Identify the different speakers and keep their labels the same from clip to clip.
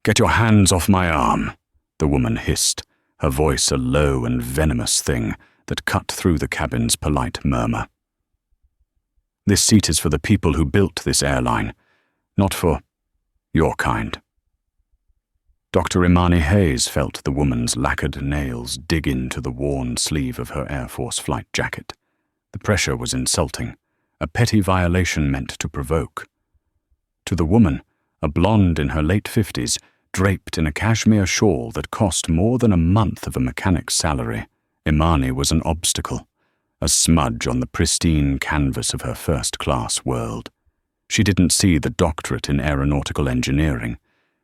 Speaker 1: "Get your hands off my arm," the woman hissed, her voice a low and venomous thing that cut through the cabin's polite murmur. "This seat is for the people who built this airline, not for your kind." Dr. Imani Hayes felt the woman's lacquered nails dig into the worn sleeve of her Air Force flight jacket. The pressure was insulting, a petty violation meant to provoke. To the woman, a blonde in her late 50s, draped in a cashmere shawl that cost more than a month of a mechanic's salary, Imani was an obstacle, a smudge on the pristine canvas of her first-class world. She didn't see the doctorate in aeronautical engineering.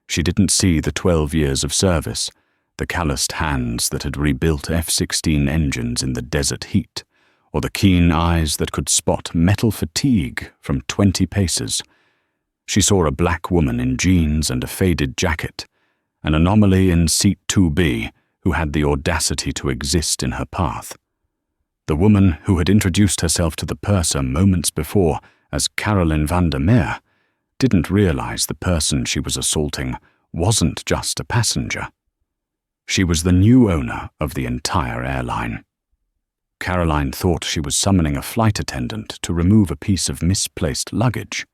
Speaker 1: She didn't see the 12 years of service, the calloused hands that had rebuilt F-16 engines in the desert heat, or the keen eyes that could spot metal fatigue from 20 paces. She saw a black woman in jeans and a faded jacket, an anomaly in Seat 2B who had the audacity to exist in her path. The woman who had introduced herself to the purser moments before as Caroline van der Meer didn't realize the person she was assaulting wasn't just a passenger. She was the new owner of the entire airline. Caroline thought she was summoning a flight attendant to remove a piece of misplaced luggage.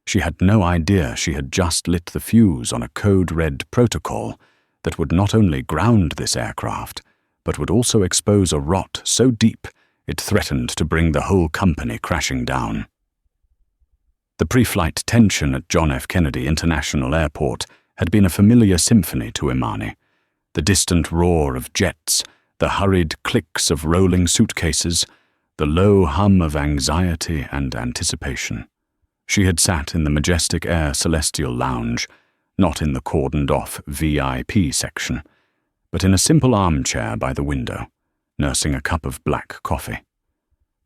Speaker 1: She had no idea she had just lit the fuse on a code-red protocol that would not only ground this aircraft, but would also expose a rot so deep it threatened to bring the whole company crashing down. The pre-flight tension at John F. Kennedy International Airport had been a familiar symphony to Imani. The distant roar of jets, the hurried clicks of rolling suitcases, the low hum of anxiety and anticipation. She had sat in the majestic Air Celestial Lounge, not in the cordoned-off VIP section, but in a simple armchair by the window, nursing a cup of black coffee.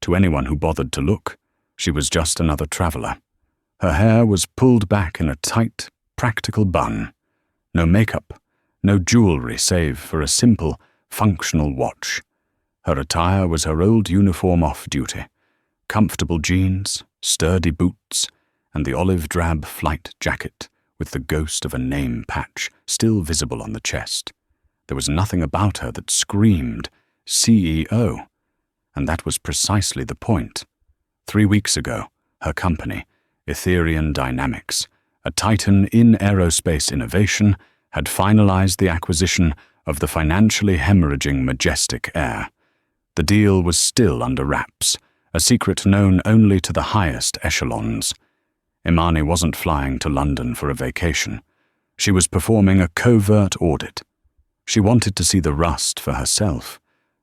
Speaker 1: To anyone who bothered to look, she was just another traveler. Her hair was pulled back in a tight, practical bun. No makeup, no jewelry save for a simple, functional watch. Her attire was her old uniform off-duty, comfortable jeans, sturdy boots, and the olive-drab flight jacket with the ghost of a name patch still visible on the chest. There was nothing about her that screamed CEO, and that was precisely the point. 3 weeks ago, her company, Etherian Dynamics, a titan in aerospace innovation, had finalized the acquisition of the financially hemorrhaging Majestic Air. The deal was still under wraps, a secret known only to the highest echelons. Imani wasn't flying to London for a vacation. She was performing a covert audit. She wanted to see the rust for herself,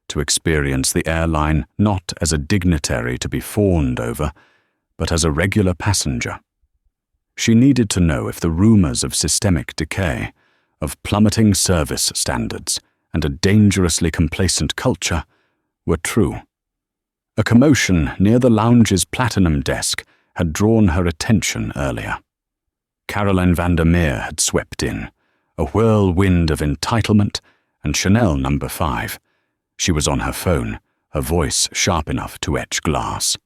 Speaker 1: to experience the airline not as a dignitary to be fawned over, but as a regular passenger. She needed to know if the rumors of systemic decay, of plummeting service standards, and a dangerously complacent culture were true. A commotion near the lounge's platinum desk had drawn her attention earlier. Caroline van der Meer had swept in, a whirlwind of entitlement and Chanel No. 5. She was on her phone, her voice sharp enough to etch glass.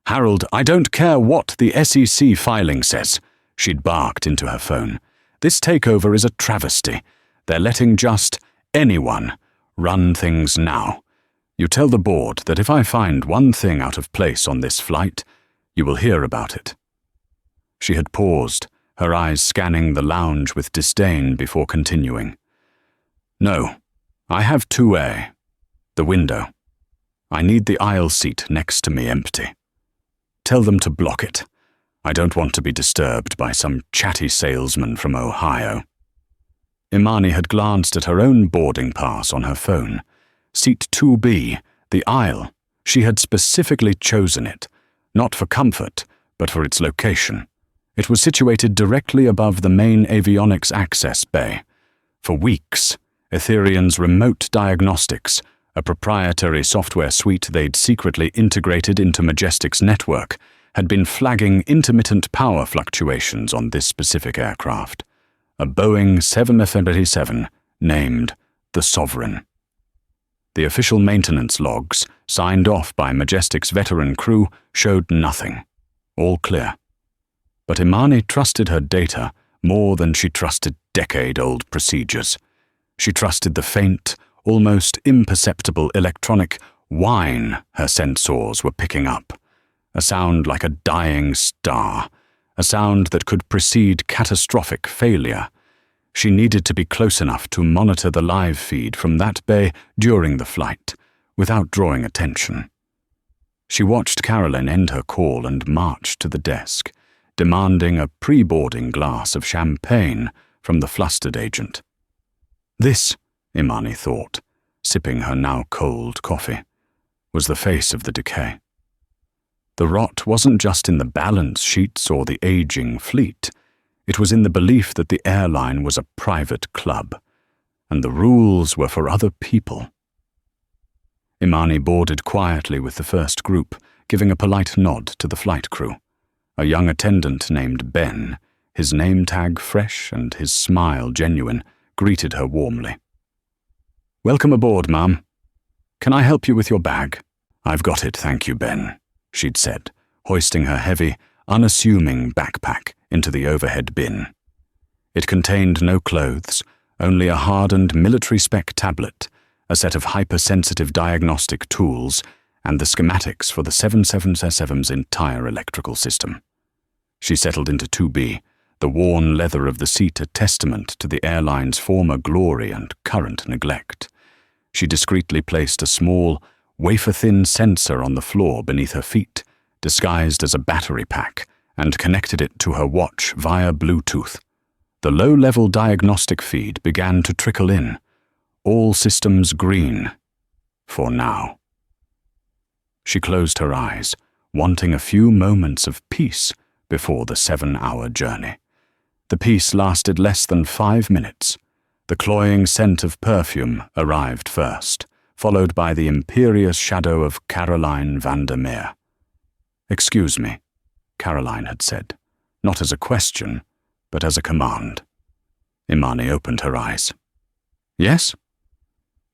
Speaker 1: "Harold, I don't care what the SEC filing says," she'd barked into her phone. "This takeover is a travesty. They're letting just anyone run things now. You tell the board that if I find one thing out of place on this flight, you will hear about it." She had paused, her eyes scanning the lounge with disdain before continuing. "No, I have 2A, the window. I need the aisle seat next to me empty. Tell them to block it. I don't want to be disturbed by some chatty salesman from Ohio." Imani had glanced at her own boarding pass on her phone. Seat 2B, the aisle. She had specifically chosen it, not for comfort, but for its location. It was situated directly above the main avionics access bay. For weeks, Etherian's Remote Diagnostics, a proprietary software suite they'd secretly integrated into Majestic's network, had been flagging intermittent power fluctuations on this specific aircraft, a Boeing 737 named the Sovereign. The official maintenance logs, signed off by Majestic's veteran crew, showed nothing. All clear. But Imani trusted her data more than she trusted decade-old procedures. She trusted the faint, almost imperceptible electronic whine her sensors were picking up, a sound like a dying star, a sound that could precede catastrophic failure. She needed to be close enough to monitor the live feed from that bay during the flight, without drawing attention. She watched Caroline end her call and march to the desk, demanding a pre-boarding glass of champagne from the flustered agent. This, Imani thought, sipping her now cold coffee, was the face of the decay. The rot wasn't just in the balance sheets or the aging fleet. It was in the belief that the airline was a private club, and the rules were for other people. Imani boarded quietly with the first group, giving a polite nod to the flight crew. A young attendant named Ben, his name tag fresh and his smile genuine, greeted her warmly. "Welcome aboard, ma'am. Can I help you with your bag?" "I've got it, thank you, Ben," she'd said, hoisting her heavy, unassuming backpack into the overhead bin. It contained no clothes, only a hardened military-spec tablet, a set of hypersensitive diagnostic tools, and the schematics for the 7777's entire electrical system. She settled into 2B, the worn leather of the seat a testament to the airline's former glory and current neglect. She discreetly placed a small, wafer-thin sensor on the floor beneath her feet, disguised as a battery pack, and connected it to her watch via Bluetooth. The low-level diagnostic feed began to trickle in, all systems green, for now. She closed her eyes, wanting a few moments of peace before the 7-hour journey. The peace lasted less than 5 minutes. The cloying scent of perfume arrived first, followed by the imperious shadow of Caroline van der Meer. "Excuse me," Caroline had said, not as a question, but as a command. Imani opened her eyes. "Yes?"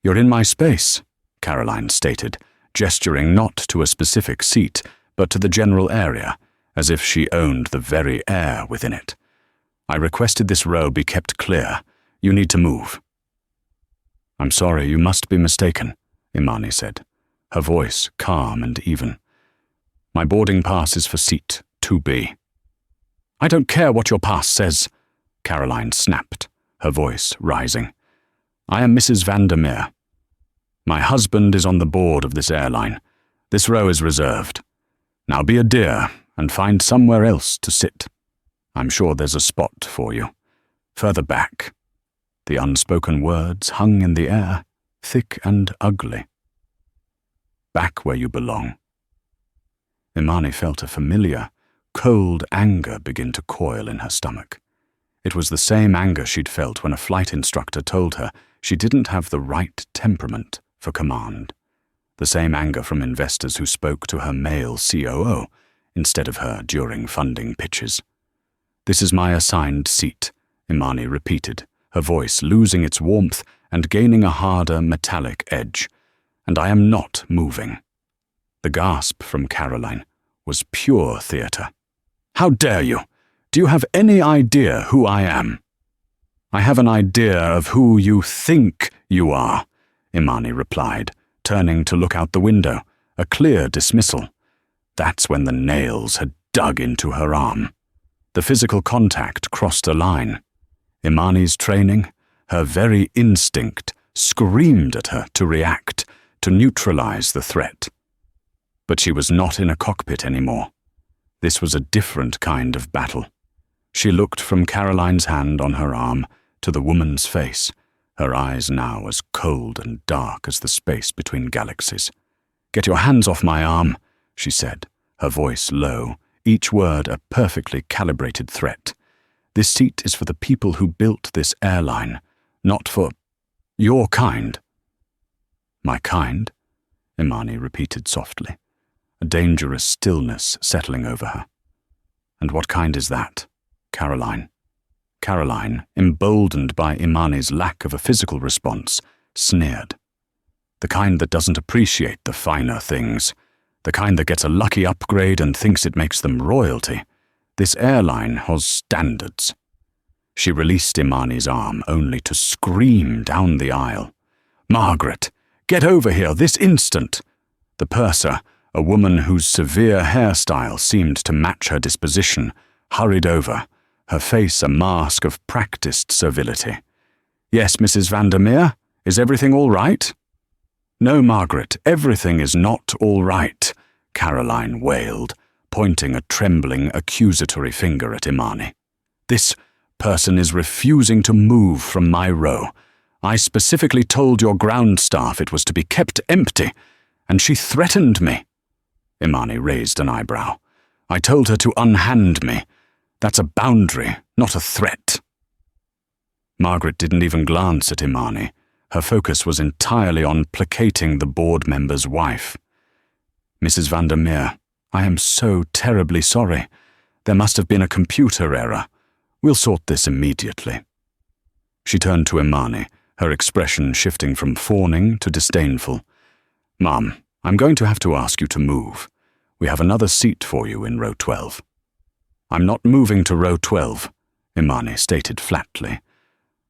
Speaker 1: "You're in my space," Caroline stated, gesturing not to a specific seat, but to the general area, as if she owned the very air within it. "I requested this row be kept clear. You need to move." "I'm sorry, you must be mistaken," Imani said, her voice calm and even. "My boarding pass is for seat 2B. "I don't care what your pass says," Caroline snapped, her voice rising. "I am Mrs. van der Meer. My husband is on the board of this airline. This row is reserved. Now be a dear and find somewhere else to sit. I'm sure there's a spot for you. Further back." The unspoken words hung in the air, thick and ugly. "Back where you belong." Imani felt a familiar, cold anger begin to coil in her stomach. It was the same anger she'd felt when a flight instructor told her she didn't have the right temperament for command. The same anger from investors who spoke to her male COO instead of her during funding pitches. "This is my assigned seat," Imani repeated, her voice losing its warmth and gaining a harder metallic edge. "And I am not moving." The gasp from Caroline was pure theatre. "How dare you? Do you have any idea who I am?" "I have an idea of who you think you are," Imani replied, turning to look out the window, a clear dismissal. That's when the nails had dug into her arm. The physical contact crossed a line. Imani's training, her very instinct, screamed at her to react, to neutralize the threat. But she was not in a cockpit anymore. This was a different kind of battle. She looked from Caroline's hand on her arm to the woman's face, her eyes now as cold and dark as the space between galaxies. "Get your hands off my arm," she said, her voice low, each word a perfectly calibrated threat. "This seat is for the people who built this airline, not for your kind." "My kind?" Imani repeated softly, a dangerous stillness settling over her. "And what kind is that, Caroline?" Caroline, emboldened by Imani's lack of a physical response, sneered. "The kind that doesn't appreciate the finer things. The kind that gets a lucky upgrade and thinks it makes them royalty. This airline has standards." She released Imani's arm, only to scream down the aisle. "Margaret, get over here this instant!" The purser, a woman whose severe hairstyle seemed to match her disposition, hurried over, her face a mask of practiced servility. "Yes, Mrs. Vandermeer, is everything all right?" "No, Margaret, everything is not all right," Caroline wailed, pointing a trembling, accusatory finger at Imani. "This person is refusing to move from my row. I specifically told your ground staff it was to be kept empty, and she threatened me." Imani raised an eyebrow. "I told her to unhand me. That's a boundary, not a threat." Margaret didn't even glance at Imani. Her focus was entirely on placating the board member's wife. "Mrs. Vandermeer, I am so terribly sorry. There must have been a computer error. We'll sort this immediately." She turned to Imani, her expression shifting from fawning to disdainful. "Ma'am, I'm going to have to ask you to move. We have another seat for you in row 12. "I'm not moving to row 12, Imani stated flatly.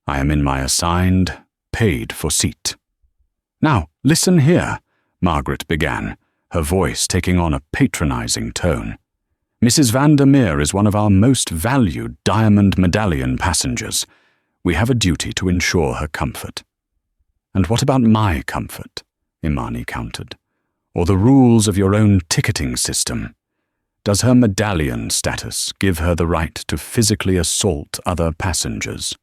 Speaker 1: "I am in my assigned, paid-for seat." "Now, listen here," Margaret began, her voice taking on a patronizing tone. "Mrs. Vandermeer is one of our most valued Diamond Medallion passengers. We have a duty to ensure her comfort." "And what about my comfort?" Imani countered. "Or the rules of your own ticketing system? Does her medallion status give her the right to physically assault other passengers?"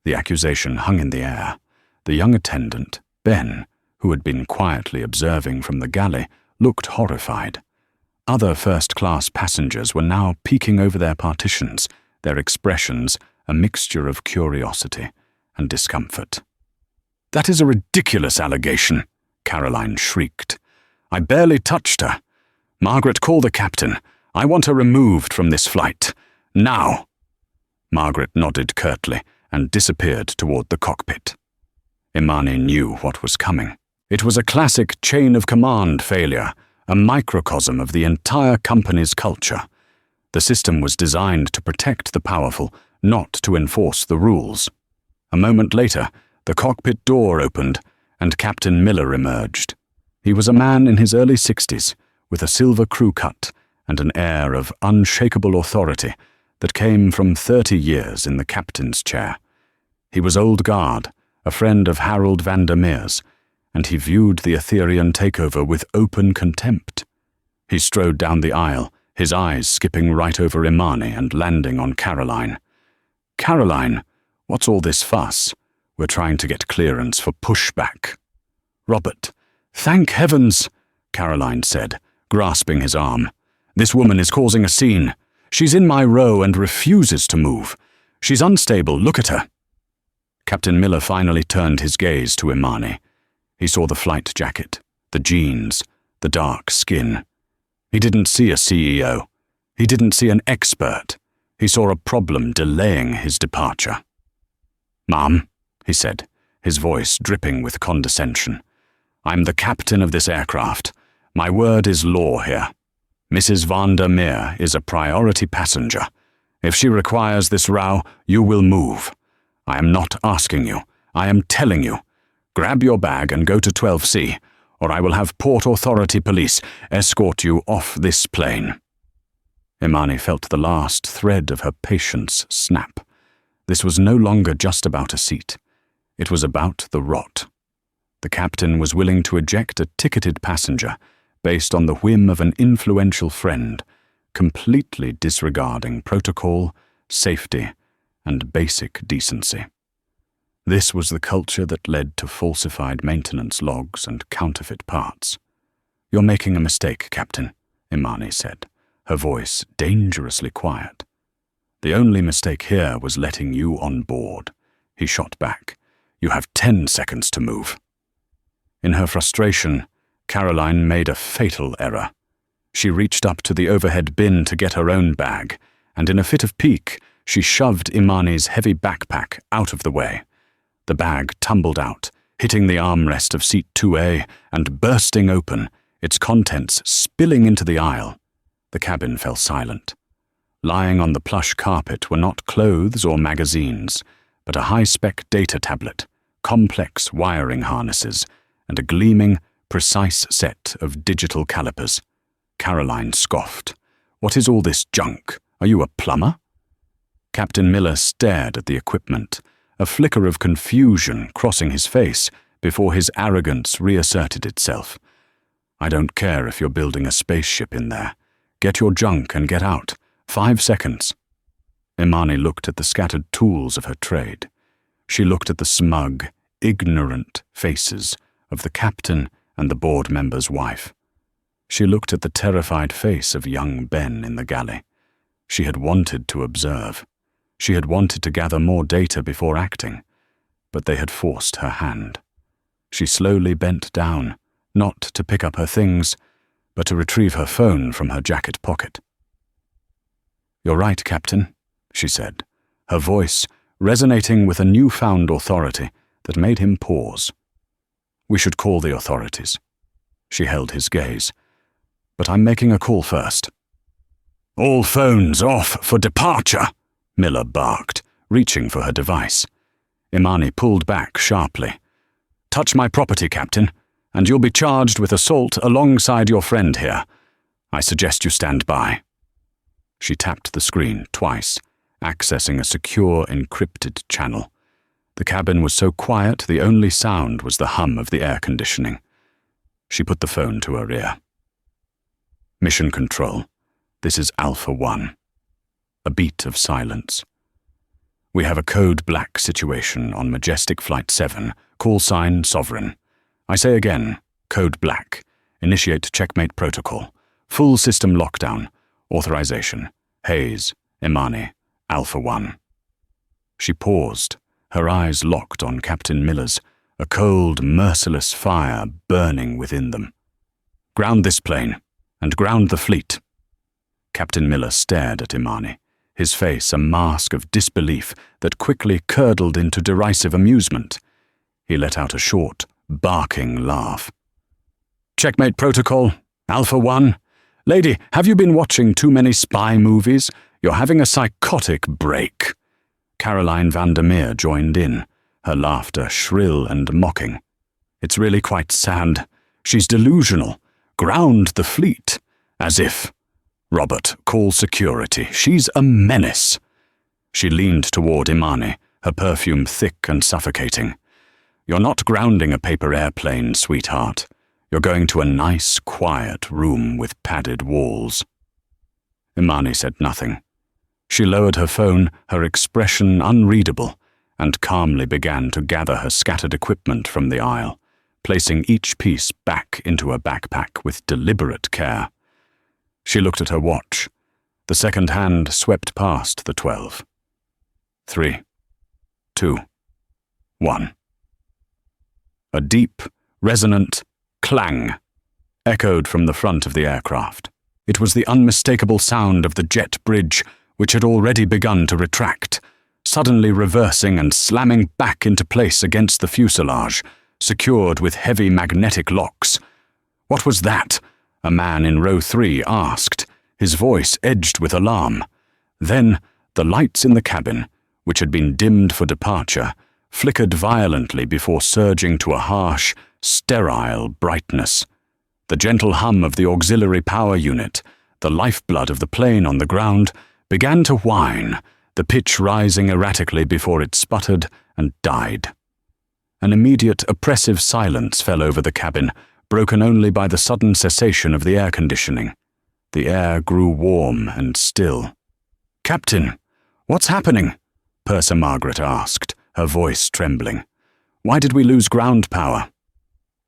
Speaker 1: The accusation hung in the air. The young attendant, Ben, who had been quietly observing from the galley, looked horrified. Other first-class passengers were now peeking over their partitions, their expressions a mixture of curiosity and discomfort. "That is a ridiculous allegation," Caroline shrieked. "I barely touched her. Margaret, call the captain. I want her removed from this flight. Now!" Margaret nodded curtly and disappeared toward the cockpit. Imani knew what was coming. It was a classic chain of command failure, a microcosm of the entire company's culture. The system was designed to protect the powerful, not to enforce the rules. A moment later, the cockpit door opened, and Captain Miller emerged. He was a man in his early 60s, with a silver crew cut and an air of unshakable authority that came from 30 years in the captain's chair. He was old guard, a friend of Harold Vandermeer's, and he viewed the Etherian takeover with open contempt. He strode down the aisle, his eyes skipping right over Imani and landing on Caroline. "Caroline, what's all this fuss? We're trying to get clearance for pushback." "Robert, thank heavens," Caroline said, grasping his arm. "This woman is causing a scene. She's in my row and refuses to move. She's unstable, look at her." Captain Miller finally turned his gaze to Imani. He saw the flight jacket, the jeans, the dark skin. He didn't see a CEO. He didn't see an expert. He saw a problem delaying his departure. "Ma'am," he said, his voice dripping with condescension, "I'm the captain of this aircraft. My word is law here. Mrs. Vandermeer is a priority passenger. If she requires this row, you will move. I am not asking you. I am telling you. Grab your bag and go to 12C, or I will have Port Authority police escort you off this plane." Imani felt the last thread of her patience snap. This was no longer just about a seat. It was about the rot. The captain was willing to eject a ticketed passenger based on the whim of an influential friend, completely disregarding protocol, safety, and basic decency. This was the culture that led to falsified maintenance logs and counterfeit parts. "You're making a mistake, Captain," Imani said, her voice dangerously quiet. "The only mistake here was letting you on board," he shot back. "You have 10 seconds to move." In her frustration, Caroline made a fatal error. She reached up to the overhead bin to get her own bag, and in a fit of pique, she shoved Imani's heavy backpack out of the way. The bag tumbled out, hitting the armrest of seat 2A and bursting open, its contents spilling into the aisle. The cabin fell silent. Lying on the plush carpet were not clothes or magazines, but a high-spec data tablet, complex wiring harnesses, and a gleaming, precise set of digital calipers. Caroline scoffed. "What is all this junk? Are you a plumber?" Captain Miller stared at the equipment, a flicker of confusion crossing his face before his arrogance reasserted itself. "I don't care if you're building a spaceship in there. Get your junk and get out. 5 seconds." Imani looked at the scattered tools of her trade. She looked at the smug, ignorant faces of the captain and the board member's wife. She looked at the terrified face of young Ben in the galley. She had wanted to observe. She had wanted to gather more data before acting, but they had forced her hand. She slowly bent down, not to pick up her things, but to retrieve her phone from her jacket pocket. "You're right, Captain," she said, her voice resonating with a newfound authority that made him pause. "We should call the authorities." She held his gaze. "But I'm making a call first." "All phones off for departure," Miller barked, reaching for her device. Imani pulled back sharply. "Touch my property, Captain, and you'll be charged with assault alongside your friend here. I suggest you stand by." She tapped the screen twice, accessing a secure, encrypted channel. The cabin was so quiet the only sound was the hum of the air conditioning. She put the phone to her ear. "Mission Control, this is Alpha 1. A beat of silence. "We have a code black situation on Majestic Flight 7, call sign Sovereign. I say again, code black. Initiate checkmate protocol. Full system lockdown. Authorization. Hayes, Imani, Alpha 1. She paused, her eyes locked on Captain Miller's, a cold, merciless fire burning within them. "Ground this plane, and ground the fleet." Captain Miller stared at Imani, his face a mask of disbelief that quickly curdled into derisive amusement. He let out a short, barking laugh. "Checkmate protocol, Alpha 1. Lady, have you been watching too many spy movies? You're having a psychotic break." Caroline Vandermeer joined in, her laughter shrill and mocking. "It's really quite sad. She's delusional. Ground the fleet. As if. Robert, call security. She's a menace." She leaned toward Imani, her perfume thick and suffocating. "You're not grounding a paper airplane, sweetheart. You're going to a nice, quiet room with padded walls." Imani said nothing. She lowered her phone, her expression unreadable, and calmly began to gather her scattered equipment from the aisle, placing each piece back into her backpack with deliberate care. She looked at her watch. The second hand swept past the 12. 3, 2, 1. A deep, resonant clang echoed from the front of the aircraft. It was the unmistakable sound of the jet bridge, which had already begun to retract, suddenly reversing and slamming back into place against the fuselage, secured with heavy magnetic locks. "What was that?" a man in row 3 asked, his voice edged with alarm. Then the lights in the cabin, which had been dimmed for departure, flickered violently before surging to a harsh, sterile brightness. The gentle hum of the auxiliary power unit, the lifeblood of the plane on the ground, began to whine, the pitch rising erratically before it sputtered and died. An immediate oppressive silence fell over the cabin, broken only by the sudden cessation of the air conditioning. The air grew warm and still. "Captain, what's happening?" Purser Margaret asked, her voice trembling. "Why did we lose ground power?"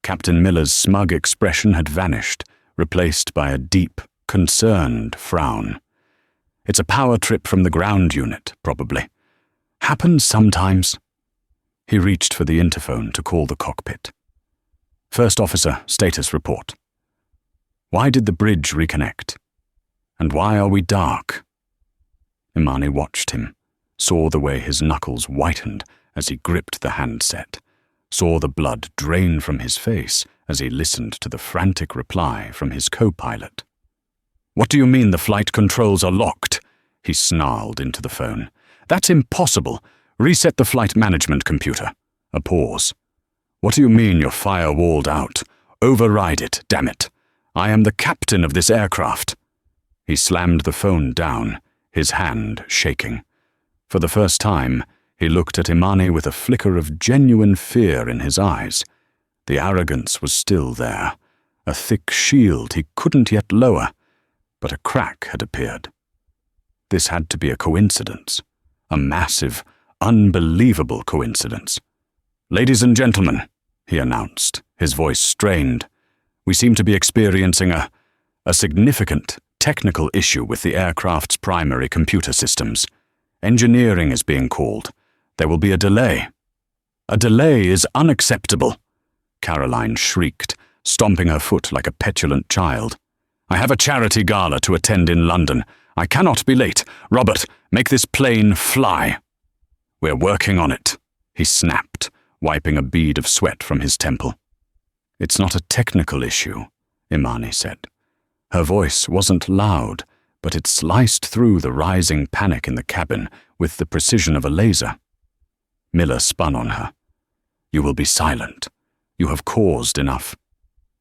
Speaker 1: Captain Miller's smug expression had vanished, replaced by a deep, concerned frown. "It's a power trip from the ground unit, probably. Happens sometimes." He reached for the interphone to call the cockpit. "First officer, status report. Why did the bridge reconnect? And why are we dark?" Imani watched him, saw the way his knuckles whitened as he gripped the handset, saw the blood drain from his face as he listened to the frantic reply from his co-pilot. "What do you mean the flight controls are locked?" he snarled into the phone. "That's impossible. Reset the flight management computer." A pause. "What do you mean you're firewalled out? Override it, damn it. I am the captain of this aircraft." He slammed the phone down, his hand shaking. For the first time, he looked at Imani with a flicker of genuine fear in his eyes. The arrogance was still there, a thick shield he couldn't yet lower, but a crack had appeared. This had to be a coincidence, a massive, unbelievable coincidence. "Ladies and gentlemen," he announced, his voice strained, "we seem to be experiencing a significant technical issue with the aircraft's primary computer systems. Engineering is being called. There will be a delay." "A delay is unacceptable," Caroline shrieked, stomping her foot like a petulant child. "I have a charity gala to attend in London. I cannot be late. Robert, make this plane fly." "We're working on it," he snapped, wiping a bead of sweat from his temple. "It's not a technical issue," Imani said. Her voice wasn't loud, but it sliced through the rising panic in the cabin with the precision of a laser. Miller spun on her. "You will be silent. You have caused enough."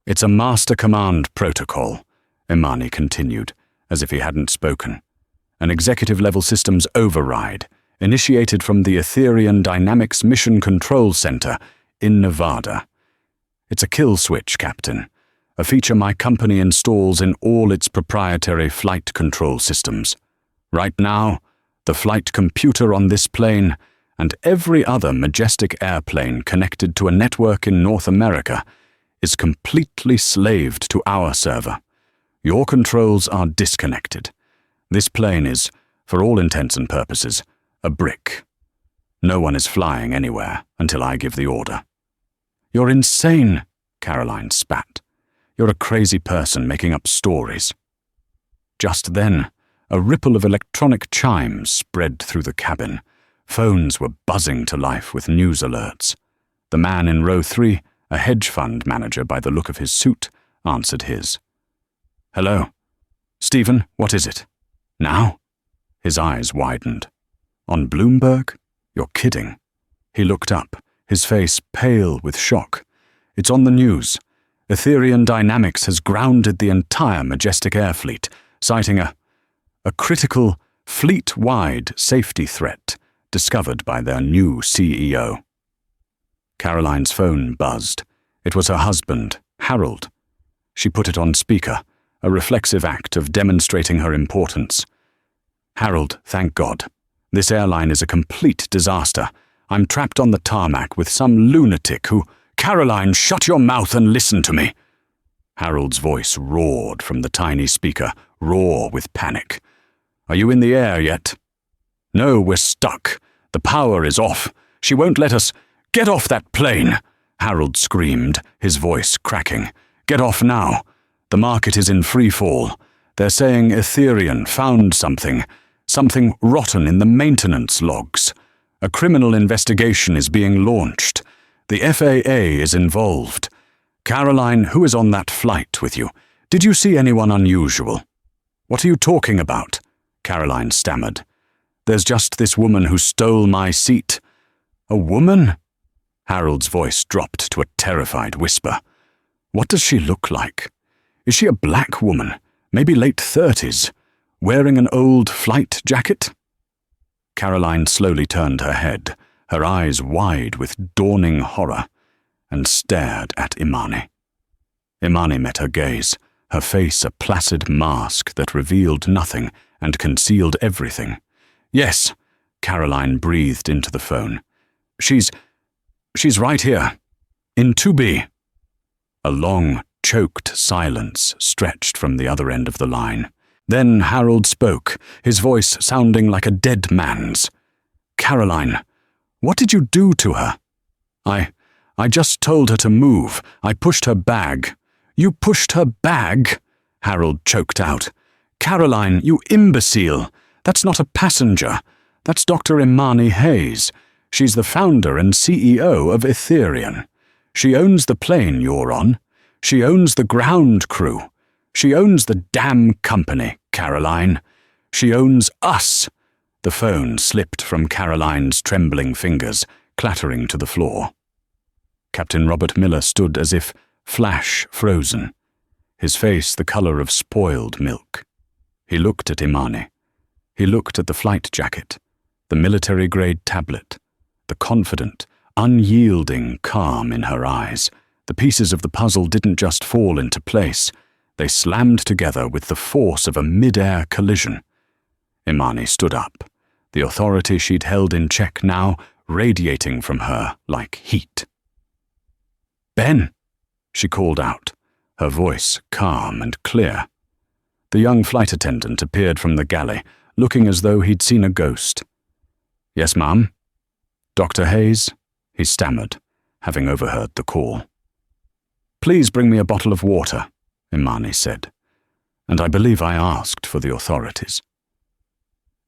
Speaker 1: "It's a master command protocol," Imani continued, as if he hadn't spoken. "An executive-level systems override, initiated from the Etherian Dynamics Mission Control Center in Nevada. It's a kill switch, Captain, a feature my company installs in all its proprietary flight control systems. Right now, the flight computer on this plane and every other Majestic airplane connected to a network in North America is completely slaved to our server. Your controls are disconnected. This plane is, for all intents and purposes, a brick. No one is flying anywhere until I give the order." "You're insane," Caroline spat. "You're a crazy person making up stories." Just then, a ripple of electronic chimes spread through the cabin. Phones were buzzing to life with news alerts. The man in row 3, a hedge fund manager by the look of his suit, answered his. "Hello. Stephen, what is it? Now?" His eyes widened. "On Bloomberg? You're kidding." He looked up, his face pale with shock. "It's on the news. Etherian Dynamics has grounded the entire Majestic Air Fleet, citing a critical, fleet-wide safety threat discovered by their new CEO. Caroline's phone buzzed. It was her husband, Harold. She put it on speaker, a reflexive act of demonstrating her importance. "Harold, thank God. This airline is a complete disaster. I'm trapped on the tarmac with some lunatic who— Caroline, shut your mouth and listen to me." Harold's voice roared from the tiny speaker, raw with panic. "Are you in the air yet?" "No, we're stuck. The power is off. She won't let us— Get off that plane!" Harold screamed, his voice cracking. "Get off now. The market is in free fall. They're saying Etherian found something rotten in the maintenance logs. A criminal investigation is being launched. The FAA is involved. Caroline, who is on that flight with you? Did you see anyone unusual?" "What are you talking about?" Caroline stammered. "There's just this woman who stole my seat." "A woman?" Harold's voice dropped to a terrified whisper. "What does she look like? Is she a black woman, maybe late 30s, wearing an old flight jacket?" Caroline slowly turned her head, her eyes wide with dawning horror, and stared at Imani. Imani met her gaze, her face a placid mask that revealed nothing and concealed everything. "Yes," Caroline breathed into the phone. She's right here. In 2B. A long, choked silence stretched from the other end of the line. Then Harold spoke, his voice sounding like a dead man's. "Caroline, what did you do to her?" I just told her to move. I pushed her bag." "You pushed her bag?" Harold choked out. "Caroline, you imbecile! That's not a passenger. That's Dr. Imani Hayes. She's the founder and CEO of Etherian. She owns the plane you're on. She owns the ground crew. She owns the damn company, Caroline. She owns us! The phone slipped from Caroline's trembling fingers, clattering to the floor. Captain Robert Miller stood as if flash frozen, his face the color of spoiled milk. He looked at Imani. He looked at the flight jacket, the military-grade tablet, the confident, unyielding calm in her eyes. The pieces of the puzzle didn't just fall into place. They slammed together with the force of a mid-air collision. Imani stood up, the authority she'd held in check now radiating from her like heat. "Ben!" she called out, her voice calm and clear. The young flight attendant appeared from the galley, looking as though he'd seen a ghost. "Yes, ma'am?" "Dr. Hayes?" he stammered, having overheard the call. "Please bring me a bottle of water," Imani said, and I believe I asked for the authorities.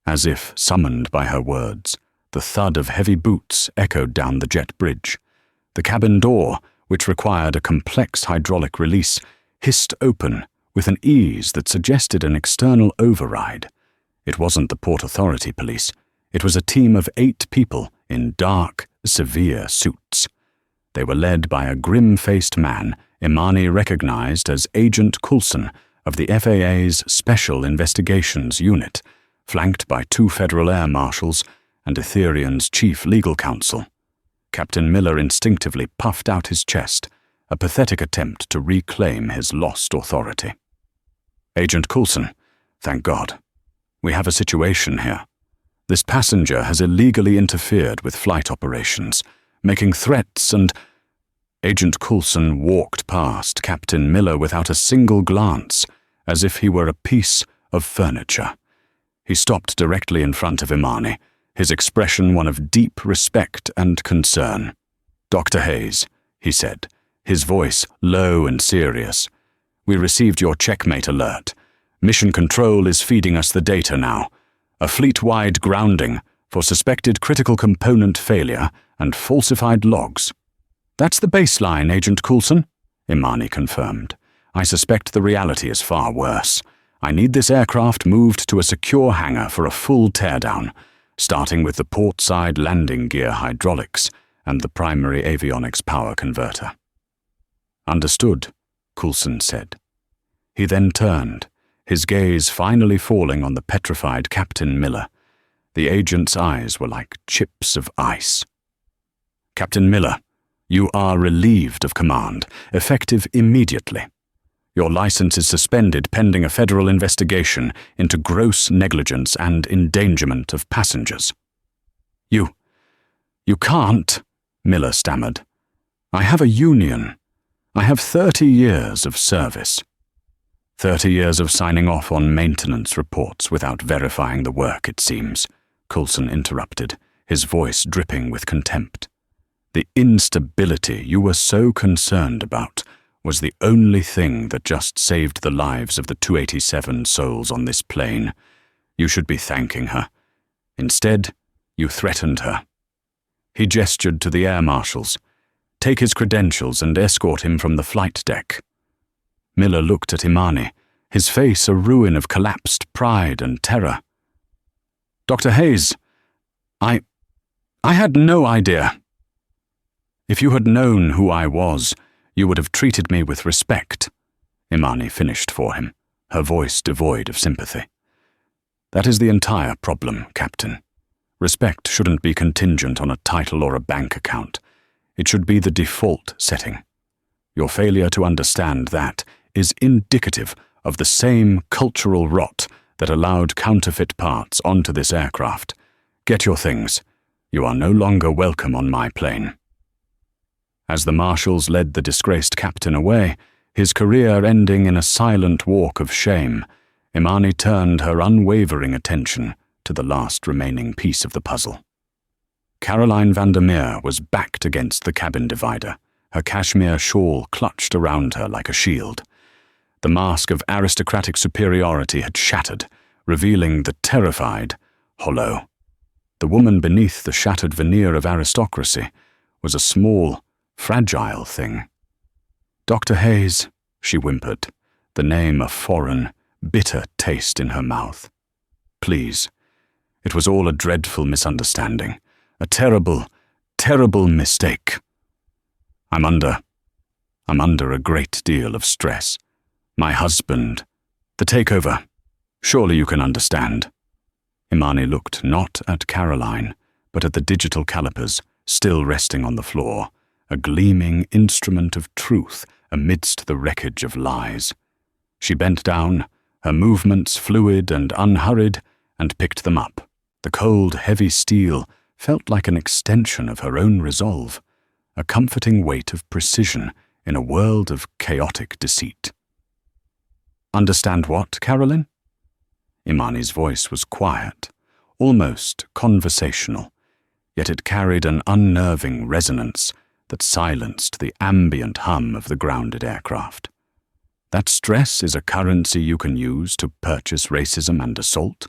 Speaker 1: As if summoned by her words, the thud of heavy boots echoed down the jet bridge. The cabin door, which required a complex hydraulic release, hissed open with an ease that suggested an external override. It wasn't the Port Authority police. It was a team of 8 people in dark, severe suits. They were led by a grim-faced man Imani recognized as Agent Coulson of the FAA's Special Investigations Unit, flanked by 2 federal air marshals and Etherian's chief legal counsel. Captain Miller instinctively puffed out his chest, a pathetic attempt to reclaim his lost authority. "Agent Coulson, thank God. We have a situation here. This passenger has illegally interfered with flight operations, making threats and—" Agent Coulson walked past Captain Miller without a single glance, as if he were a piece of furniture. He stopped directly in front of Imani, his expression one of deep respect and concern. "Dr. Hayes," he said, his voice low and serious, "we received your checkmate alert. Mission Control is feeding us the data now. A fleet-wide grounding for suspected critical component failure and falsified logs." "That's the baseline, Agent Coulson," Imani confirmed. "I suspect the reality is far worse. I need this aircraft moved to a secure hangar for a full teardown, starting with the port-side landing gear hydraulics and the primary avionics power converter." "Understood," Coulson said. He then turned, his gaze finally falling on the petrified Captain Miller. The agent's eyes were like chips of ice. "Captain Miller, you are relieved of command, effective immediately. Your license is suspended pending a federal investigation into gross negligence and endangerment of passengers." You can't," Miller stammered. "I have a union. I have 30 years of service." 30 years of signing off on maintenance reports without verifying the work, it seems, Coulson interrupted, his voice dripping with contempt. "The instability you were so concerned about was the only thing that just saved the lives of the 287 souls on this plane. You should be thanking her. Instead, you threatened her." He gestured to the air marshals. "Take his credentials and escort him from the flight deck." Miller looked at Imani, his face a ruin of collapsed pride and terror. "Dr. Hayes, I had no idea." "If you had known who I was, you would have treated me with respect," Imani finished for him, her voice devoid of sympathy. "That is the entire problem, Captain. Respect shouldn't be contingent on a title or a bank account. It should be the default setting. Your failure to understand that is indicative of the same cultural rot that allowed counterfeit parts onto this aircraft. Get your things. You are no longer welcome on my plane." As the marshals led the disgraced captain away, his career ending in a silent walk of shame, Imani turned her unwavering attention to the last remaining piece of the puzzle. Caroline Vandermeer was backed against the cabin divider, her cashmere shawl clutched around her like a shield. The mask of aristocratic superiority had shattered, revealing the terrified Hollow. The woman beneath the shattered veneer of aristocracy was a small, fragile thing. "Dr. Hayes," she whimpered, the name a foreign, bitter taste in her mouth. please. It was all a dreadful misunderstanding. A terrible, terrible mistake. I'm under a great deal of stress. My husband, the takeover. Surely you can understand." Imani looked not at Caroline, but at the digital calipers still resting on the floor, a gleaming instrument of truth amidst the wreckage of lies. She bent down, her movements fluid and unhurried, and picked them up. The cold, heavy steel felt like an extension of her own resolve, a comforting weight of precision in a world of chaotic deceit. "Understand what, Caroline?" Imani's voice was quiet, almost conversational, yet it carried an unnerving resonance that silenced the ambient hum of the grounded aircraft. That stress is a currency you can use to purchase racism and assault,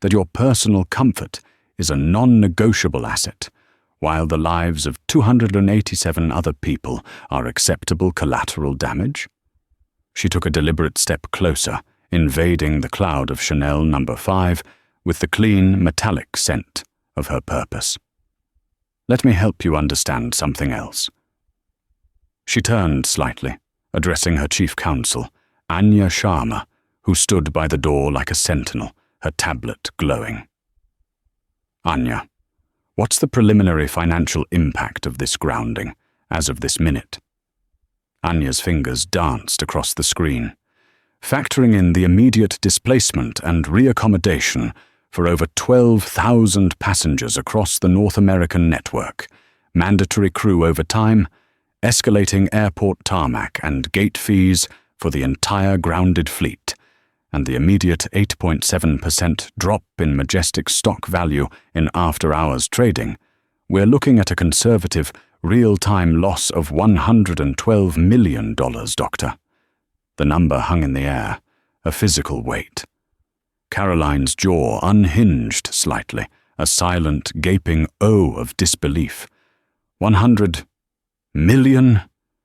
Speaker 1: that your personal comfort is a non-negotiable asset, while the lives of 287 other people are acceptable collateral damage? She took a deliberate step closer, invading the cloud of Chanel No. 5 with the clean, metallic scent of her purpose. "Let me help you understand something else." She turned slightly, addressing her chief counsel, Anya Sharma, who stood by the door like a sentinel, her tablet glowing. "Anya, what's the preliminary financial impact of this grounding, as of this minute?" Anya's fingers danced across the screen. "Factoring in the immediate displacement and reaccommodation for over 12,000 passengers across the North American network, mandatory crew overtime, escalating airport tarmac and gate fees for the entire grounded fleet, and the immediate 8.7% drop in Majestic stock value in after-hours trading, we're looking at a conservative, real-time loss of $112 million, Doctor." The number hung in the air, a physical weight. Caroline's jaw unhinged slightly, a silent, gaping O of disbelief. 100 million,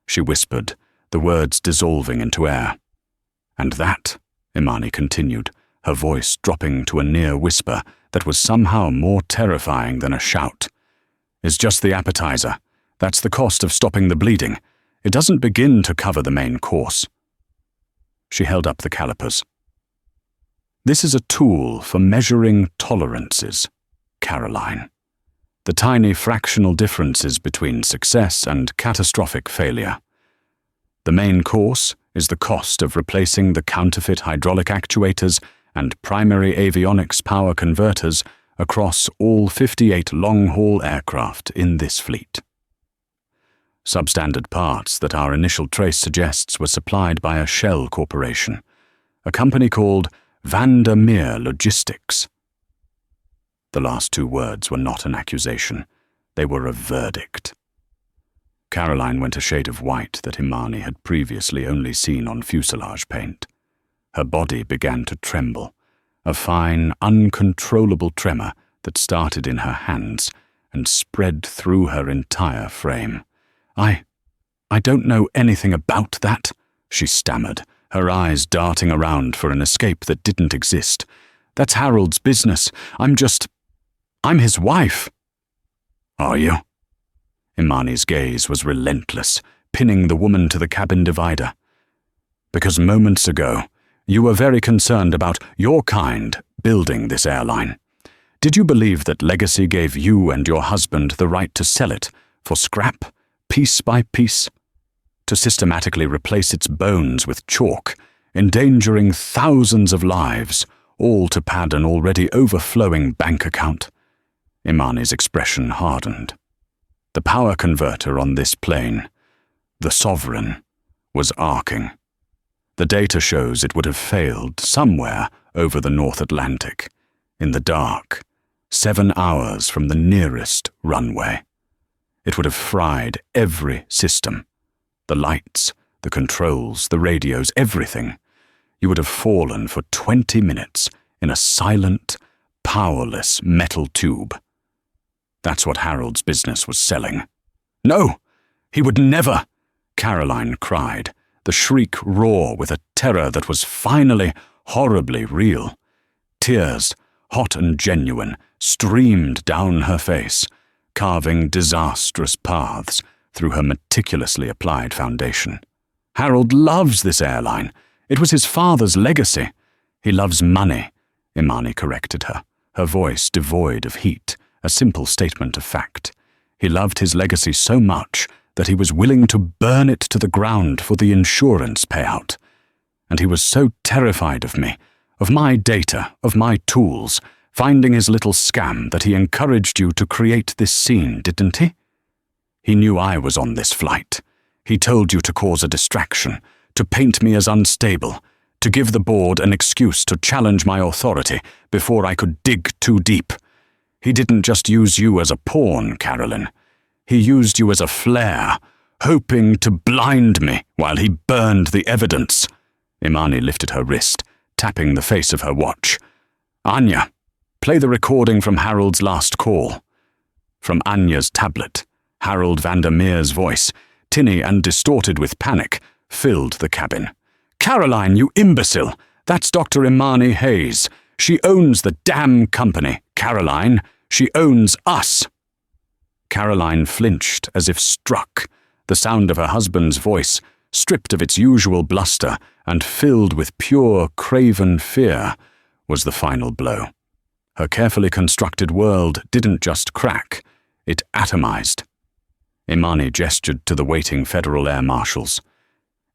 Speaker 1: she whispered, the words dissolving into air. "And that," Imani continued, her voice dropping to a near whisper that was somehow more terrifying than a shout, "is just the appetizer. That's the cost of stopping the bleeding. It doesn't begin to cover the main course." She held up the calipers. "This is a tool for measuring tolerances, Caroline. The tiny fractional differences between success and catastrophic failure. The main course is the cost of replacing the counterfeit hydraulic actuators and primary avionics power converters across all 58 long-haul aircraft in this fleet. Substandard parts that our initial trace suggests were supplied by a shell corporation, a company called Vandermeer Logistics." The last two words were not an accusation. They were a verdict. Caroline went a shade of white that Imani had previously only seen on fuselage paint. Her body began to tremble, a fine, uncontrollable tremor that started in her hands and spread through her entire frame. I don't know anything about that," she stammered, her eyes darting around for an escape that didn't exist. "That's Harold's business. I'm his wife." "Are you?" Imani's gaze was relentless, pinning the woman to the cabin divider. "Because moments ago, you were very concerned about your kind building this airline. Did you believe that legacy gave you and your husband the right to sell it for scrap, piece by piece? To systematically replace its bones with chalk, endangering thousands of lives, all to pad an already overflowing bank account?" Imani's expression hardened. The power converter on this plane, the Sovereign, was arcing. The data shows it would have failed somewhere over the North Atlantic, in the dark, 7 hours from the nearest runway. It would have fried every system. The lights, the controls, the radios, everything. You would have fallen for 20 minutes in a silent, powerless metal tube. That's what Harold's business was selling. "No! He would never!" Caroline cried, the shriek raw with a terror that was finally horribly real. Tears, hot and genuine, streamed down her face, carving disastrous paths through her meticulously applied foundation. "Harold loves this airline. It was his father's legacy." "He loves money," Imani corrected her, her voice devoid of heat, a simple statement of fact. "He loved his legacy so much that he was willing to burn it to the ground for the insurance payout. And he was so terrified of me, of my data, of my tools, finding his little scam, that he encouraged you to create this scene, didn't he? He knew I was on this flight. He told you to cause a distraction, to paint me as unstable, to give the board an excuse to challenge my authority before I could dig too deep. He didn't just use you as a pawn, Carolyn. He used you as a flare, hoping to blind me while he burned the evidence." Imani lifted her wrist, tapping the face of her watch. "Anya, play the recording from Harold's last call." From Anya's tablet, Harold Vandermeer's voice, tinny and distorted with panic, filled the cabin. "Caroline, you imbecile! That's Dr. Imani Hayes. She owns the damn company. Caroline, she owns us." Caroline flinched as if struck. The sound of her husband's voice, stripped of its usual bluster and filled with pure, craven fear, was the final blow. Her carefully constructed world didn't just crack, it atomized. Imani gestured to the waiting Federal Air Marshals.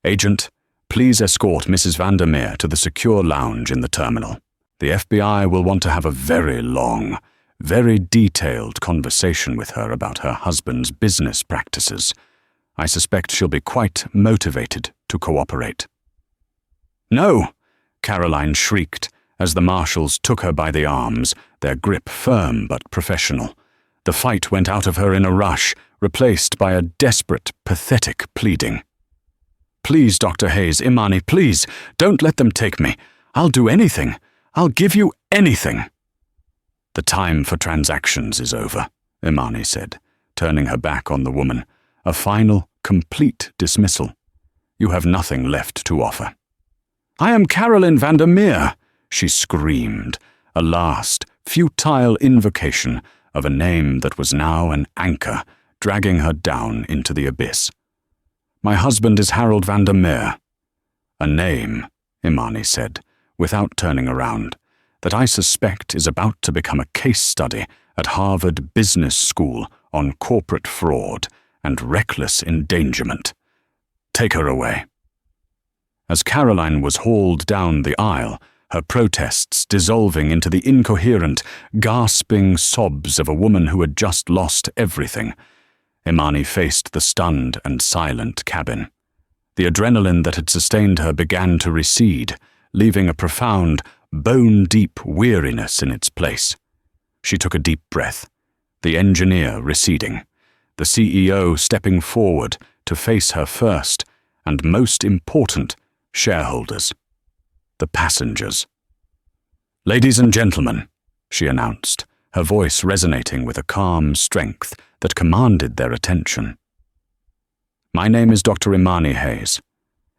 Speaker 1: "Agent, please escort Mrs. Vandermeer to the secure lounge in the terminal. The FBI will want to have a very long, very detailed conversation with her about her husband's business practices. I suspect she'll be quite motivated to cooperate." "No!" Caroline shrieked as the marshals took her by the arms, their grip firm but professional. The fight went out of her in a rush, replaced by a desperate, pathetic pleading. "Please, Dr. Hayes, Imani, please, don't let them take me. I'll do anything. I'll give you anything." "The time for transactions is over," Imani said, turning her back on the woman. "A final, complete dismissal. You have nothing left to offer." "I am Carolyn Vandermeer," she screamed, a last, futile invocation of a name that was now an anchor, dragging her down into the abyss. "My husband is Harold Vandermeer." "A name," Imani said, without turning around, "that I suspect is about to become a case study at Harvard Business School on corporate fraud and reckless endangerment. Take her away." As Caroline was hauled down the aisle, her protests dissolving into the incoherent, gasping sobs of a woman who had just lost everything, Imani faced the stunned and silent cabin. The adrenaline that had sustained her began to recede, leaving a profound, bone-deep weariness in its place. She took a deep breath, the engineer receding, the CEO stepping forward to face her first and most important shareholders, the passengers. "Ladies and gentlemen," she announced, her voice resonating with a calm strength that commanded their attention. "My name is Dr. Imani Hayes.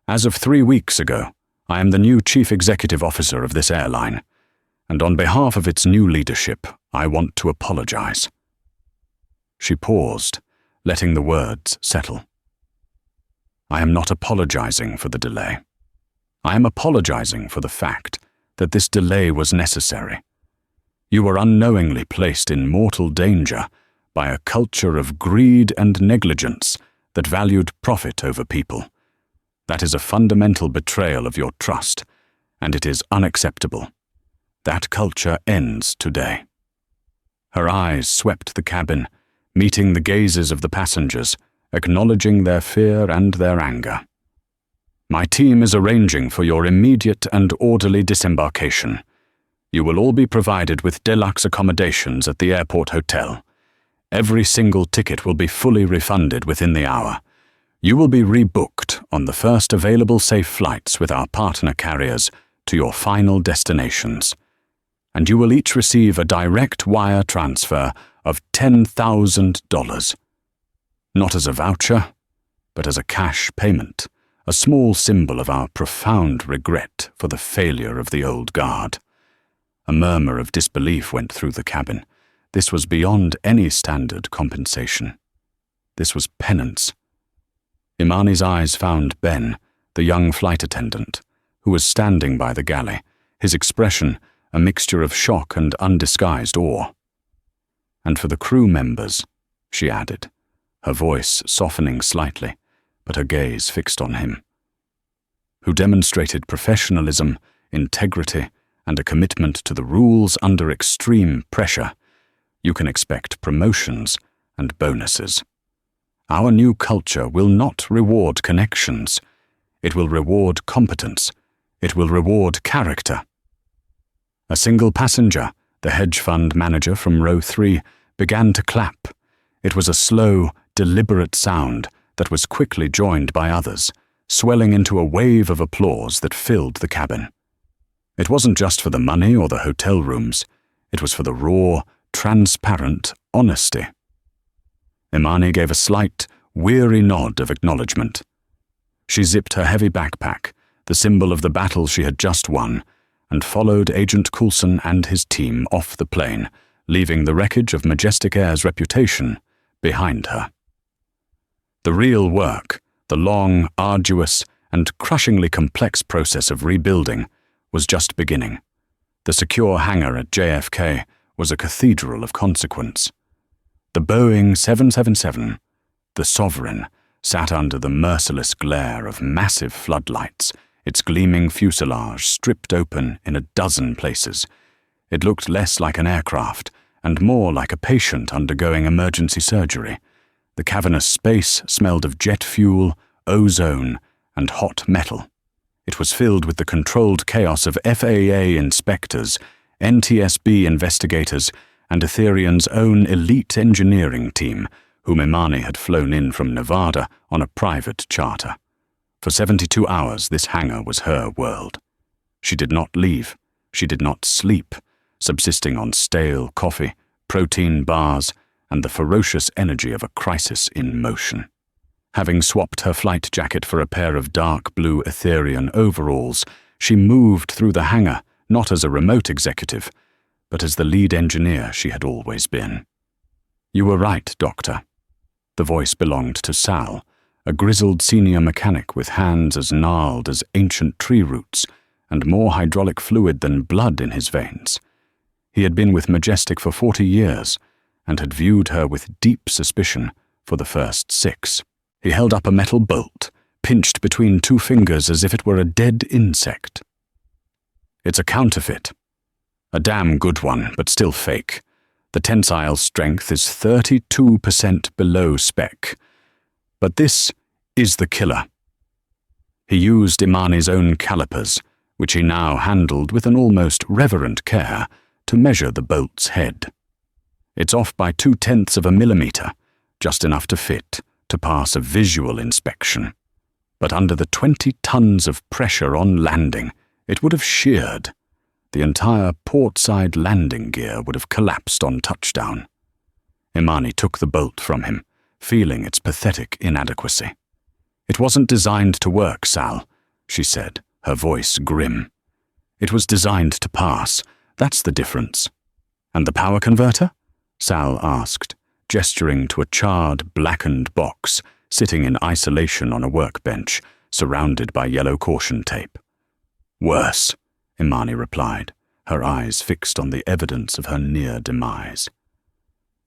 Speaker 1: As of 3 weeks ago, I am the new Chief Executive Officer of this airline, and on behalf of its new leadership, I want to apologize." She paused, letting the words settle. "I am not apologizing for the delay. I am apologizing for the fact that this delay was necessary. You were unknowingly placed in mortal danger by a culture of greed and negligence that valued profit over people. That is a fundamental betrayal of your trust, and it is unacceptable. That culture ends today." Her eyes swept the cabin, meeting the gazes of the passengers, acknowledging their fear and their anger. "My team is arranging for your immediate and orderly disembarkation. You will all be provided with deluxe accommodations at the airport hotel. Every single ticket will be fully refunded within the hour. You will be rebooked on the first available safe flights with our partner carriers to your final destinations. And you will each receive a direct wire transfer of $10,000. Not as a voucher, but as a cash payment, a small symbol of our profound regret for the failure of the old guard. A murmur of disbelief went through the cabin. This was beyond any standard compensation. This was penance. Imani's eyes found Ben, the young flight attendant, who was standing by the galley, his expression a mixture of shock and undisguised awe. And for the crew members, she added, her voice softening slightly, but her gaze fixed on him, who demonstrated professionalism, integrity, and a commitment to the rules under extreme pressure, you can expect promotions and bonuses. Our new culture will not reward connections. It will reward competence. It will reward character. A single passenger, the hedge fund manager from row 3, began to clap. It was a slow, deliberate sound that was quickly joined by others, swelling into a wave of applause that filled the cabin. It wasn't just for the money or the hotel rooms. It was for the raw, transparent honesty. Imani gave a slight, weary nod of acknowledgement. She zipped her heavy backpack, the symbol of the battle she had just won, and followed Agent Coulson and his team off the plane, leaving the wreckage of Majestic Air's reputation behind her. The real work, the long, arduous, and crushingly complex process of rebuilding, was just beginning. The secure hangar at JFK was a cathedral of consequence. The Boeing 777, the Sovereign, sat under the merciless glare of massive floodlights, its gleaming fuselage stripped open in a dozen places. It looked less like an aircraft and more like a patient undergoing emergency surgery. The cavernous space smelled of jet fuel, ozone, and hot metal. It was filled with the controlled chaos of FAA inspectors, NTSB investigators, and Etherian's own elite engineering team, whom Imani had flown in from Nevada on a private charter. For 72 hours, this hangar was her world. She did not leave. She did not sleep, subsisting on stale coffee, protein bars, and the ferocious energy of a crisis in motion. Having swapped her flight jacket for a pair of dark blue Etherian overalls, she moved through the hangar not as a remote executive, but as the lead engineer she had always been. "You were right, Doctor." The voice belonged to Sal, a grizzled senior mechanic with hands as gnarled as ancient tree roots and more hydraulic fluid than blood in his veins. He had been with Majestic for 40 years and had viewed her with deep suspicion for the first 6. He held up a metal bolt, pinched between 2 fingers as if it were a dead insect. "It's a counterfeit. A damn good one, but still fake. The tensile strength is 32% below spec. But this is the killer." He used Imani's own calipers, which he now handled with an almost reverent care, to measure the bolt's head. "It's off by 0.2 of a millimeter, just enough to fit, to pass a visual inspection. But under the 20 tons of pressure on landing, it would have sheared. The entire port-side landing gear would have collapsed on touchdown." Imani took the bolt from him, feeling its pathetic inadequacy. "It wasn't designed to work, Sal," she said, her voice grim. "It was designed to pass. That's the difference." "And the power converter?" Sal asked, gesturing to a charred, blackened box sitting in isolation on a workbench, surrounded by yellow caution tape. "Worse," Imani replied, her eyes fixed on the evidence of her near demise.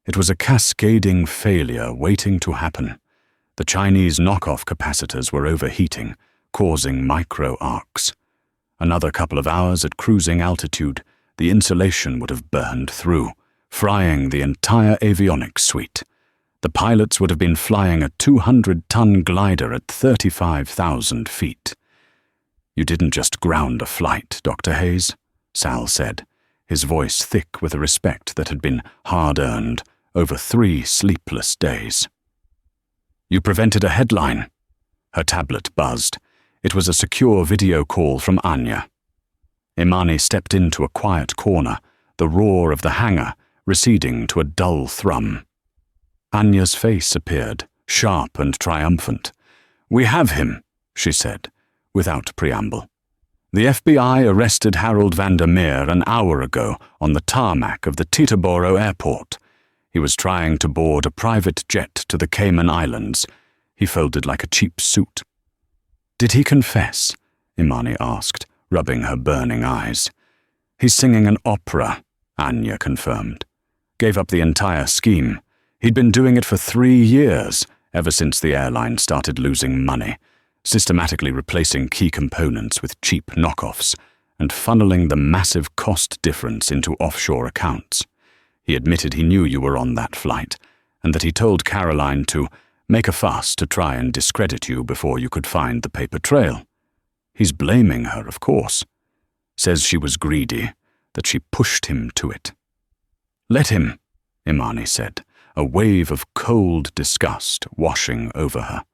Speaker 1: It was a cascading failure waiting to happen. The Chinese knockoff capacitors were overheating, causing micro-arcs. Another couple of hours at cruising altitude, the insulation would have burned through, frying the entire avionics suite. The pilots would have been flying a 200-ton glider at 35,000 feet. "You didn't just ground a flight, Dr. Hayes," Sal said, his voice thick with a respect that had been hard-earned over 3 sleepless days. "You prevented a headline." Her tablet buzzed. It was a secure video call from Anya. Imani stepped into a quiet corner, the roar of the hangar receding to a dull thrum. Anya's face appeared, sharp and triumphant. "We have him," she said, without preamble. The FBI arrested Harold van der Meer an hour ago on the tarmac of the Teterboro airport. He was trying to board a private jet to the Cayman Islands. He folded like a cheap suit. Did he confess? Imani asked, rubbing her burning eyes. He's singing an opera, Anya confirmed. Gave up the entire scheme. He'd been doing it for 3 years, ever since the airline started losing money, systematically replacing key components with cheap knockoffs and funneling the massive cost difference into offshore accounts. He admitted he knew you were on that flight, and that he told Caroline to make a fuss to try and discredit you before you could find the paper trail. He's blaming her, of course. Says she was greedy, that she pushed him to it. Let him, Imani said, a wave of cold disgust washing over her.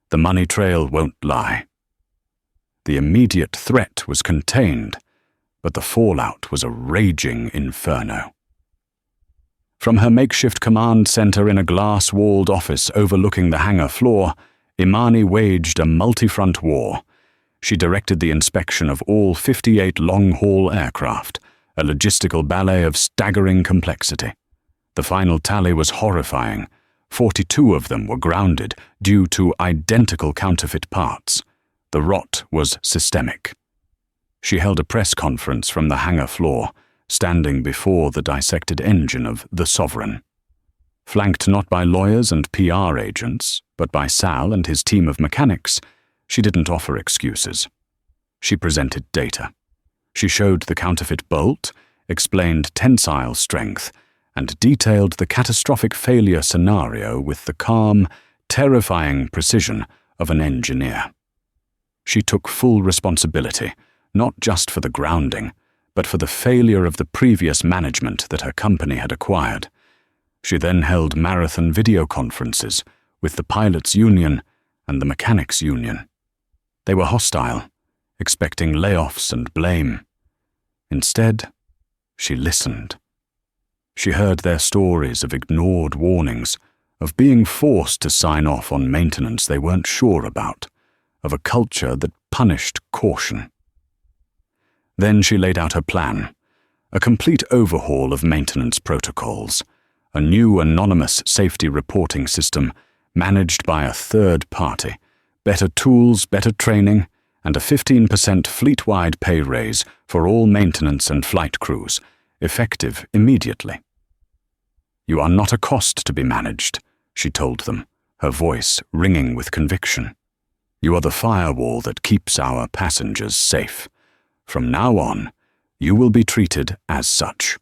Speaker 1: The money trail won't lie. The immediate threat was contained, but the fallout was a raging inferno. From her makeshift command center in a glass-walled office overlooking the hangar floor, Imani waged a multi-front war. She directed the inspection of all 58 long-haul aircraft, a logistical ballet of staggering complexity. The final tally was horrifying. 42 of them were grounded due to identical counterfeit parts. The rot was systemic. She held a press conference from the hangar floor, standing before the dissected engine of the Sovereign. Flanked not by lawyers and PR agents, but by Sal and his team of mechanics, she didn't offer excuses. She presented data. She showed the counterfeit bolt, explained tensile strength, and detailed the catastrophic failure scenario with the calm, terrifying precision of an engineer. She took full responsibility, not just for the grounding, but for the failure of the previous management that her company had acquired. She then held marathon video conferences with the pilots' union and the mechanics' union. They were hostile, expecting layoffs and blame. Instead, she listened. She heard their stories of ignored warnings, of being forced to sign off on maintenance they weren't sure about, of a culture that punished caution. Then she laid out her plan, a complete overhaul of maintenance protocols, a new anonymous safety reporting system managed by a third party, better tools, better training, and a 15% fleet-wide pay raise for all maintenance and flight crews, effective immediately. You are not a cost to be managed, she told them, her voice ringing with conviction. You are the firewall that keeps our passengers safe. From now on, you will be treated as such.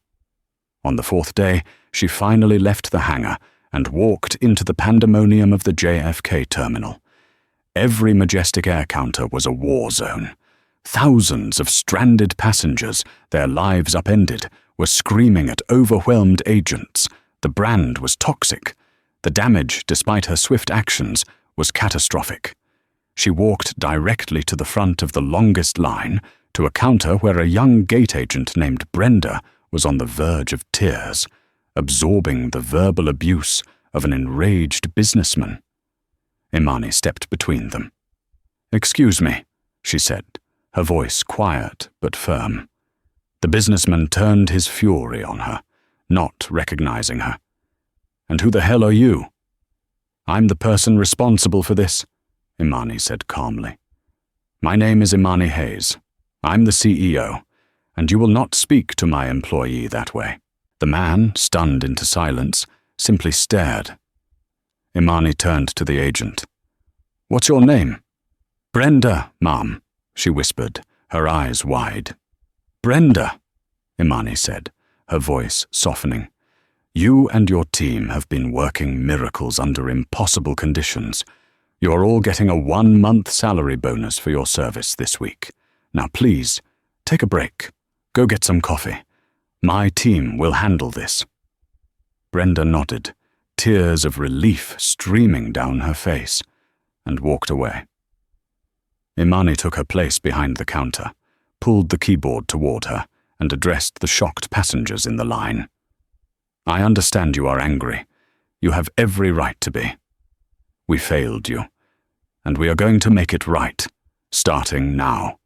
Speaker 1: On the 4th day, she finally left the hangar and walked into the pandemonium of the JFK terminal. Every Majestic air counter was a war zone. Thousands of stranded passengers, their lives upended, were screaming at overwhelmed agents. The brand was toxic. The damage, despite her swift actions, was catastrophic. She walked directly to the front of the longest line, to a counter where a young gate agent named Brenda was on the verge of tears, absorbing the verbal abuse of an enraged businessman. Imani stepped between them. "Excuse me," she said, her voice quiet but firm. The businessman turned his fury on her, not recognizing her. "And who the hell are you?" "I'm the person responsible for this," Imani said calmly. "My name is Imani Hayes. I'm the CEO, and you will not speak to my employee that way." The man, stunned into silence, simply stared. Imani turned to the agent. "What's your name?" "Brenda, ma'am," she whispered, her eyes wide. "Brenda," Imani said, her voice softening. "You and your team have been working miracles under impossible conditions. You're all getting a 1-month salary bonus for your service this week. Now please, take a break. Go get some coffee. My team will handle this." Brenda nodded, tears of relief streaming down her face, and walked away. Imani took her place behind the counter, pulled the keyboard toward her, and addressed the shocked passengers in the line. "I understand you are angry. You have every right to be. We failed you, and we are going to make it right, starting now."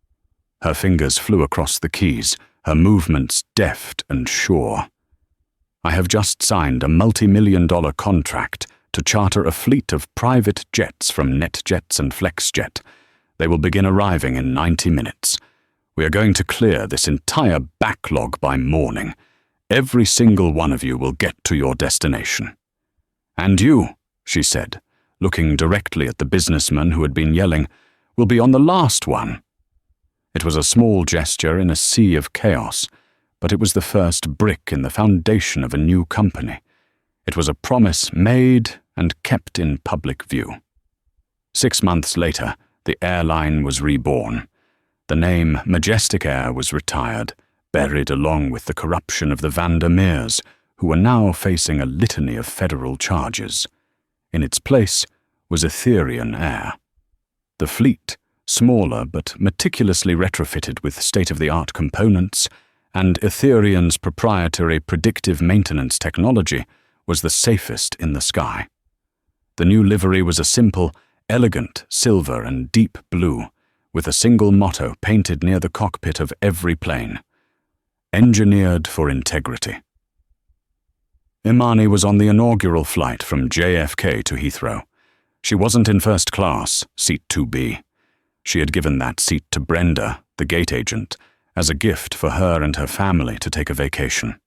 Speaker 1: Her fingers flew across the keys, her movements deft and sure. I have just signed a multi-million-dollar contract to charter a fleet of private jets from NetJets and FlexJet. They will begin arriving in 90 minutes. We are going to clear this entire backlog by morning. Every single one of you will get to your destination. And you, she said, looking directly at the businessman who had been yelling, will be on the last one. It was a small gesture in a sea of chaos, but it was the first brick in the foundation of a new company. It was a promise made and kept in public view. 6 months later, the airline was reborn. The name Majestic Air was retired, buried along with the corruption of the Vandermeers, who were now facing a litany of federal charges. In its place was Etherian Air. The fleet, smaller but meticulously retrofitted with state-of-the-art components, and Etherian's proprietary predictive maintenance technology, was the safest in the sky. The new livery was a simple, elegant silver and deep blue, with a single motto painted near the cockpit of every plane: Engineered for Integrity. Imani was on the inaugural flight from JFK to Heathrow. She wasn't in first class, seat 2B. She had given that seat to Brenda, the gate agent, as a gift for her and her family to take a vacation.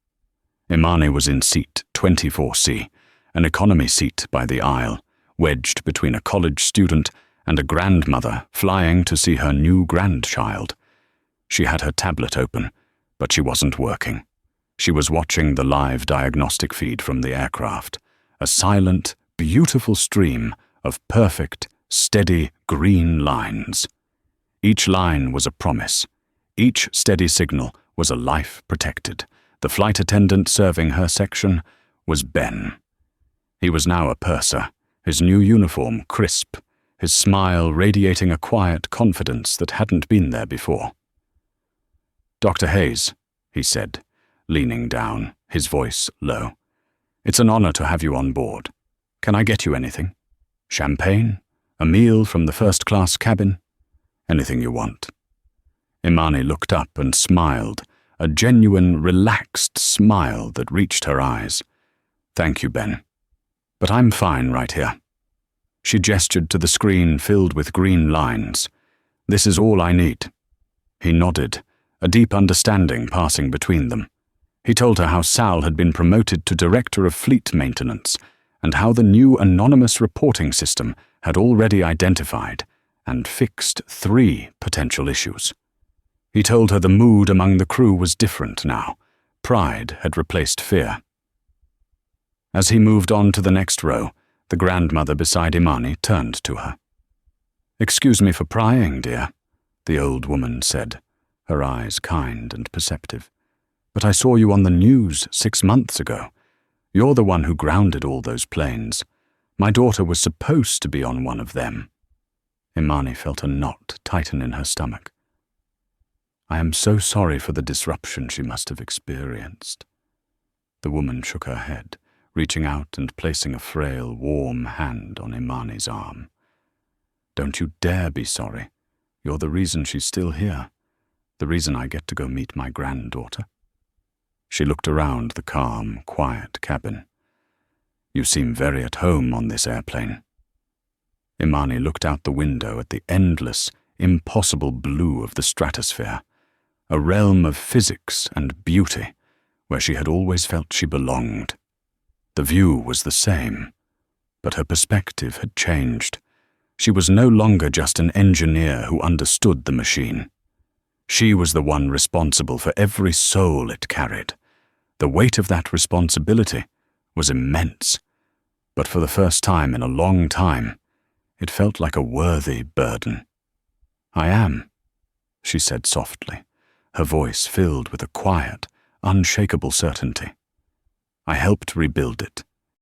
Speaker 1: Imani was in seat 24C, an economy seat by the aisle, wedged between a college student and a grandmother flying to see her new grandchild. She had her tablet open, but she wasn't working. She was watching the live diagnostic feed from the aircraft, a silent, beautiful stream of perfect, steady green lines. Each line was a promise. Each steady signal was a life protected. The flight attendant serving her section was Ben. He was now a purser, his new uniform crisp, his smile radiating a quiet confidence that hadn't been there before. "Dr. Hayes," he said, leaning down, his voice low. "It's an honor to have you on board. Can I get you anything? Champagne? A meal from the first-class cabin? Anything you want." Imani looked up and smiled, a genuine, relaxed smile that reached her eyes. "Thank you, Ben. But I'm fine right here." She gestured to the screen filled with green lines. "This is all I need." He nodded, a deep understanding passing between them. He told her how Sal had been promoted to Director of Fleet Maintenance, and how the new anonymous reporting system had already identified and fixed 3 potential issues. He told her the mood among the crew was different now. Pride had replaced fear. As he moved on to the next row, the grandmother beside Imani turned to her. "Excuse me for prying, dear," the old woman said, her eyes kind and perceptive. "But I saw you on the news 6 months ago. You're the one who grounded all those planes. My daughter was supposed to be on one of them." Imani felt a knot tighten in her stomach. "I am so sorry for the disruption she must have experienced." The woman shook her head, reaching out and placing a frail, warm hand on Imani's arm. "Don't you dare be sorry. You're the reason she's still here. The reason I get to go meet my granddaughter." She looked around the calm, quiet cabin. "You seem very at home on this airplane." Imani looked out the window at the endless, impossible blue of the stratosphere, a realm of physics and beauty where she had always felt she belonged. The view was the same, but her perspective had changed. She was no longer just an engineer who understood the machine. She was the one responsible for every soul it carried. The weight of that responsibility was immense, but for the first time in a long time, it felt like a worthy burden. "I am," she said softly, her voice filled with a quiet, unshakable certainty. "I helped rebuild it.